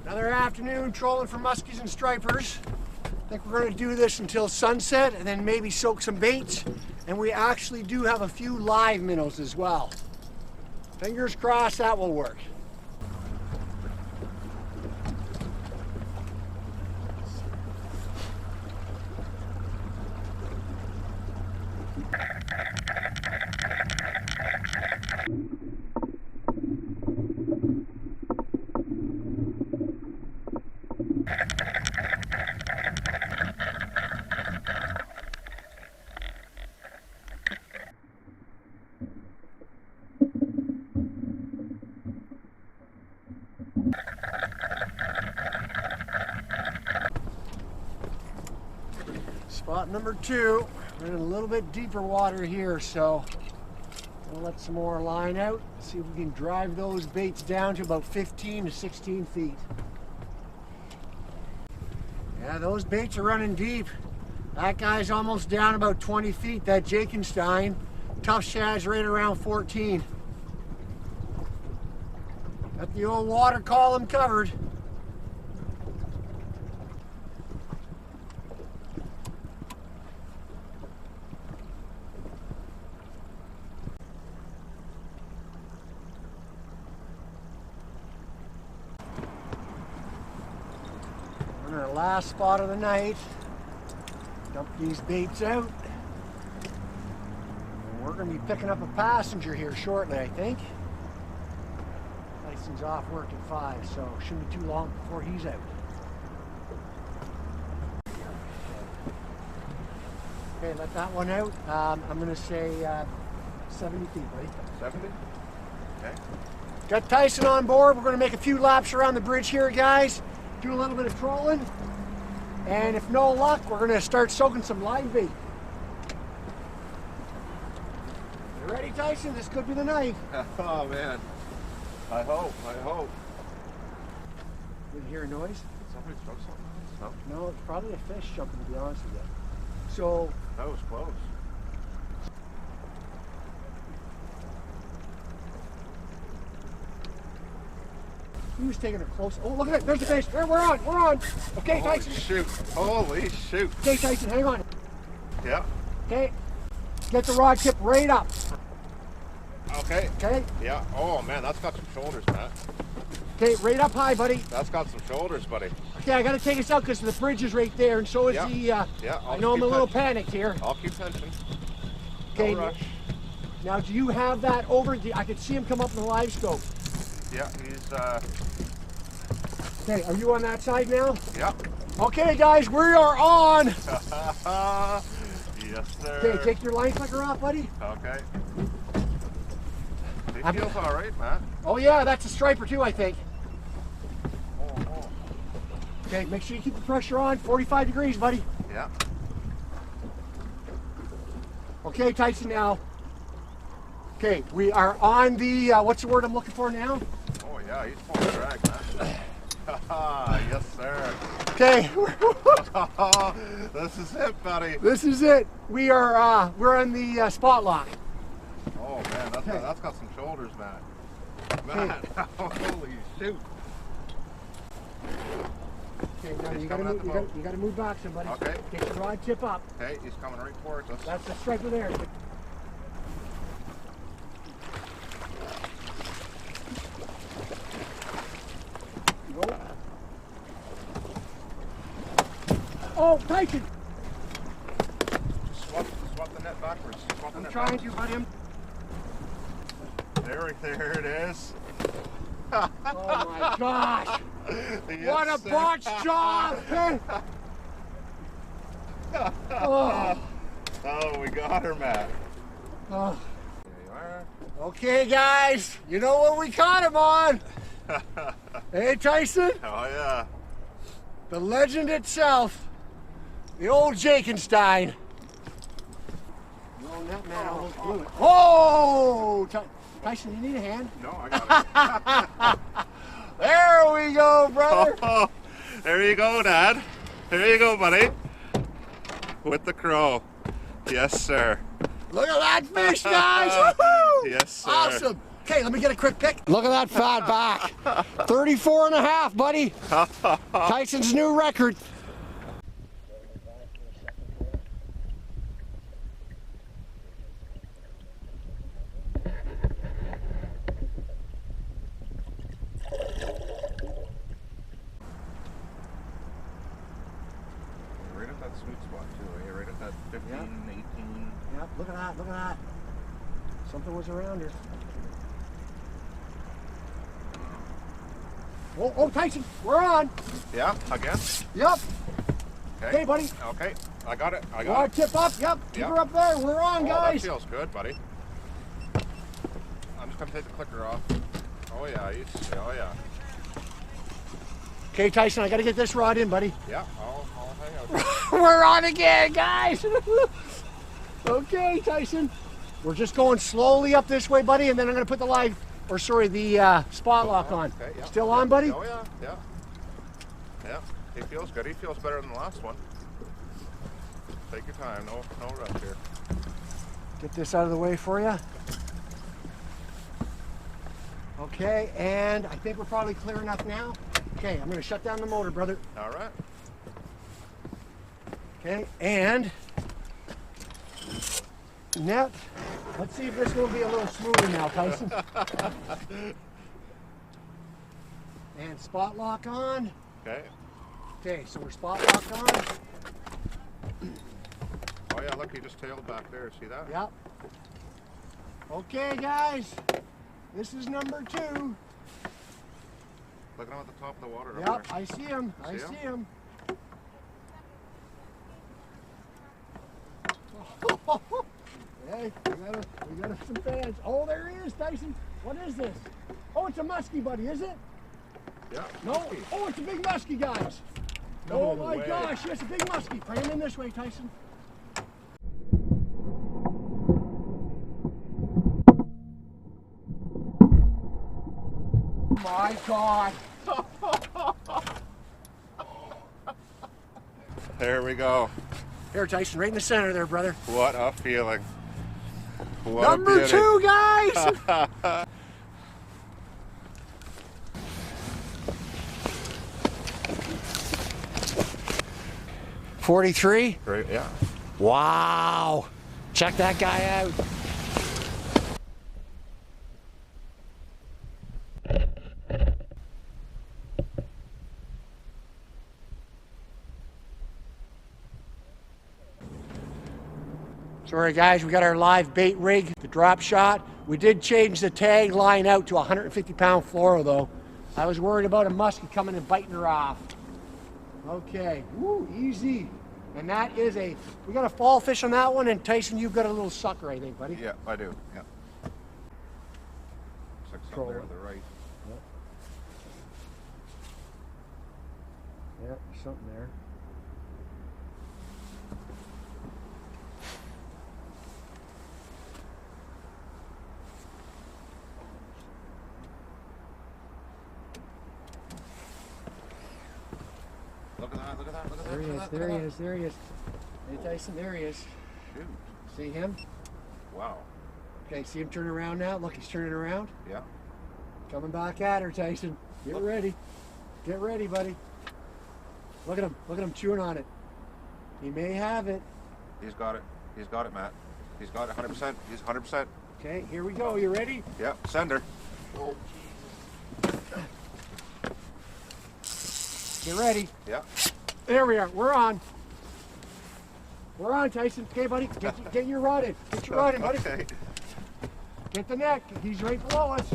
Another afternoon trolling for muskies and stripers. I think we're going to do this until sunset and then maybe soak some baits. And we actually do have a few live minnows as well. Fingers crossed that will work. Spot number 2. We're in a little bit deeper water here, so we'll let some more line out. See if we can drive those baits down to about 15 to 16 feet. Yeah, those baits are running deep. That guy's almost down about 20 feet, that Jakenstein. Tough shad's right around 14. Got the old water column covered. On our last spot of the night, dump these baits out. And we're going to be picking up a passenger here shortly, I think. Tyson's off work at 5, so shouldn't be too long before he's out. Okay, let that one out. I'm going to say 70 feet, buddy. 70? Okay. Got Tyson on board. We're going to make a few laps around the bridge here, guys. Do a little bit of trolling. And if no luck, we're going to start soaking some live bait. You ready, Tyson? This could be the night. Oh, man. I hope. Did you hear a noise? Somebody throw something? No? No, it's probably a fish jumping, to be honest with you. So, That was close. he was taking a close. Oh, look at it. There's the fish. There, we're on. Okay, Holy Tyson. shoot. Holy shoot. Okay, Tyson, hang on. Yeah. Okay. Get the rod tip right up. Okay. Okay. Yeah. Oh, man, that's got some shoulders, Matt. Okay, right up high, buddy. That's got some shoulders, buddy. Okay, I got to take us out because the bridge is right there, and so is Yeah. the. Yeah. I know I'm a little panicked here. I'll keep tension. Okay. No rush. Now, do you have that over? I could see him come up in the live scope. Yeah, he's, Okay, are you on that side now? yeah. Okay, guys, we are on. Yes, sir. Okay, take your line flicker off, buddy. Okay. He feels all right, Matt. Oh yeah, that's a striper too, I think. Oh. Okay, make sure you keep the pressure on. 45 degrees, buddy. Yeah. Okay, Tyson, now. Okay, we are on the, what's the word I'm looking for now? Oh, yeah, he's pulling drag, Matt. Yes, sir. Okay. This is it, buddy. This is it. We're on the spot lock. Oh, man, that's got some shoulders, Matt. Man, holy shoot. Okay, now He's you gotta coming at move, the boat. you gotta move back somebody. Okay. Get the rod tip up. Okay, he's coming right towards us. That's the striper there. Go. Oh, Tyson! Swap the net backwards. Swap the I'm net trying backwards. to, buddy. There it is. Oh my gosh! Yes, What a sir. botched job! Oh. Oh, we got her, Matt. Oh. There you are. Okay, guys, you know what we caught him on? Hey, Tyson? Oh, yeah. The legend itself, the old Jakenstein. No, that man almost blew it. Oh! Tyson, you need a hand? No, I got it. There we go, brother. Oh, there you go, Dad. There you go, buddy. With the crow. Yes, sir. Look at that fish, guys. Woohoo! Yes, sir. Awesome. Okay, let me get a quick pick. Look at that fat back. 34 and a half, buddy. Tyson's new record. Right at that sweet spot too, eh? Right at that 15, Yep. 18. Yep, look at that, look at that. Something was around her. Oh, oh, Tyson, we're on. Yeah, again? Yep. Okay, buddy. Okay, I got it. I Want got it. to tip up? Yep. Keep Yep. her up there. We're on, Oh, guys. that feels good, buddy. I'm just gonna take the clicker off. Oh yeah, oh yeah. Okay, Tyson, I got to get this rod in, buddy. Yeah, I'll hang out. We're on again, guys. Okay, Tyson. We're just going slowly up this way, buddy, and then I'm going to put the spot lock on. Okay, yeah, Still yeah. on, buddy? Oh yeah, yeah. Yeah, he feels good. He feels better than the last one. Take your time. No rush here. Get this out of the way for you. Okay, and I think we're probably clear enough now. Okay, I'm going to shut down the motor, brother. All right. Okay, and net. Let's see if this will be a little smoother now, Tyson. And spot lock on. Okay. Okay, so we're spot locked on. Oh yeah, look, he just tailed back there. See that? Yep. Okay, guys. This is number 2. Look at him at the top of the water. up Yep, there. I see him. I See see him. Hey, we got some fans. Oh, there he is, Tyson. What is this? Oh, it's a muskie, buddy, is it? Yeah. No. Muskie. Oh, it's a big muskie, guys. No Oh my way. gosh, yes, a big muskie. Bring him in this way, Tyson. My God. There we go. Here, Tyson, right in the center there, brother. What a feeling. What Number a beauty. 2, guys. $43. Great, yeah. Wow. Check that guy out. Sorry guys, we got our live bait rig, the drop shot. We did change the tag line out to a 150-pound fluoro though. I was worried about a muskie coming and biting her off. Okay, woo, easy. And that is we got a fall fish on that one, and Tyson, you've got a little sucker, I think, buddy. Yeah, I do. Yeah. Looks like something there to the right. Yep, something there. Look at that, look at that, look at that. There he look is, at there that, he look is, there he is. Hey Tyson, there he is. Shoot. See him? Wow. Okay, see him turn around now? Look, he's turning around. Yeah. Coming back at her, Tyson. Get ready. Get ready, buddy. Look at him chewing on it. He may have it. He's got it. He's got it, Matt. He's got it 100%. He's 100%. Okay, here we go. You ready? Yeah, send her. Oh, Get ready. Yeah. There we are. We're on. We're on, Tyson. Okay, buddy. Get your rod in. Get your rod in, buddy. Okay. Get the neck. He's right below us.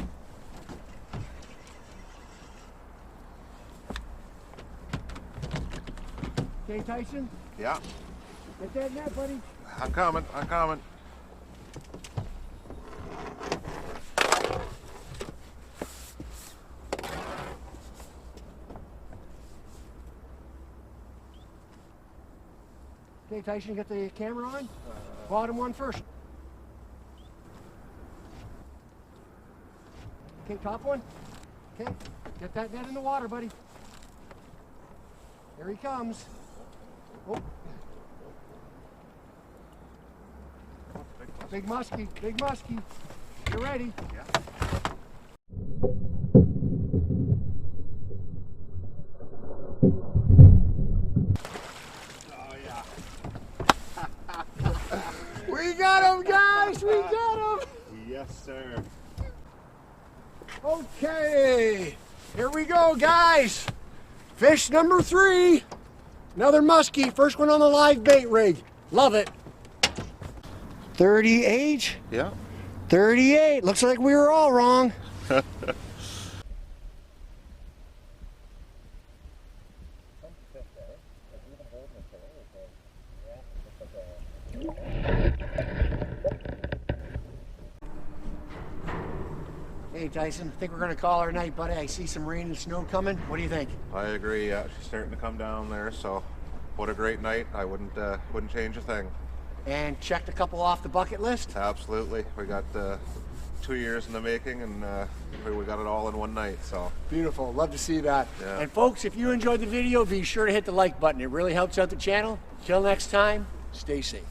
Okay, Tyson. Yeah. Get that net, buddy. I'm coming. I'm coming. Okay, Tyson, you got the camera on? Bottom one first. Okay, top one. Okay, get that net in the water, buddy. Here he comes. Oh. Big muskie, big muskie. You ready? Yeah. Yes, we got him. Yes, sir. Okay, here we go, guys. Fish number 3. Another muskie. First one on the live bait rig. Love it. 38. Yeah. 38. Looks like we were all wrong. Hey Tyson, I think we're gonna call our night, buddy. I see some rain and snow coming. What do you think? I agree. Yeah, she's starting to come down there. So, what a great night. I wouldn't change a thing. And checked a couple off the bucket list. Absolutely. We got 2 years in the making, and we got it all in one night. So Beautiful. Love to see that. Yeah. And folks, if you enjoyed the video, be sure to hit the like button. It really helps out the channel. Till next time, stay safe.